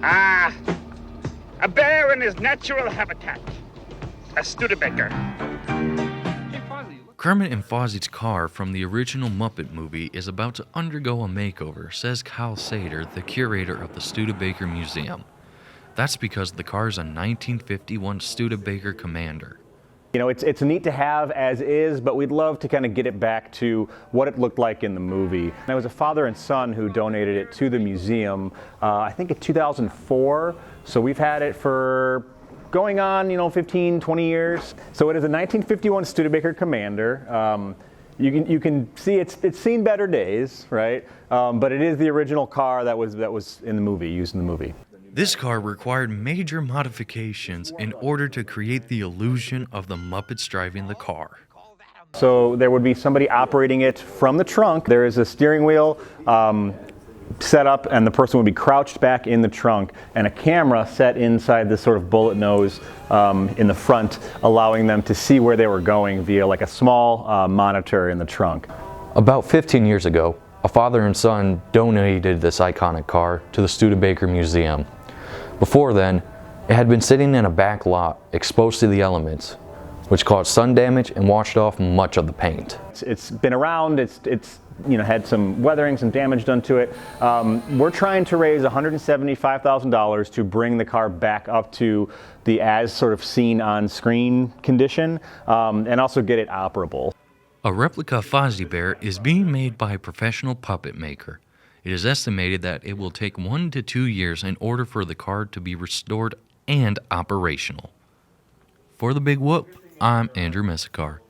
Ah, a bear in his natural habitat. A Studebaker. Kermit and Fozzie's car from the original Muppet movie is about to undergo a makeover, says Kyle Sater, the curator of the Studebaker Museum. That's because the car is a 1951 Studebaker Commander. You know, it's neat to have as is, but we'd love to kind of get it back to what it looked like in the movie. And it was a father and son who donated it to the museum, I think in 2004. So we've had it for going on, 15, 20 years. So it is a 1951 Studebaker Commander. You can see it's seen better days, right? But it is the original car that was in the movie, used in the movie. This car required major modifications in order to create the illusion of the Muppets driving the car. So there would be somebody operating it from the trunk. There is a steering wheel set up, and the person would be crouched back in the trunk, and a camera set inside this sort of bullet nose in the front, allowing them to see where they were going via like a small monitor in the trunk. About 15 years ago, a father and son donated this iconic car to the Studebaker Museum. Before then, it had been sitting in a back lot exposed to the elements, which caused sun damage and washed off much of the paint. It's been around, it's had some weathering, some damage done to it. We're trying to raise $175,000 to bring the car back up to the as sort of seen on screen condition, and also get it operable. A replica Fozzie Bear is being made by a professional puppet maker. It is estimated that it will take 1 to 2 years in order for the car to be restored and operational. For the Big Whoop, I'm Andrew Mesecar.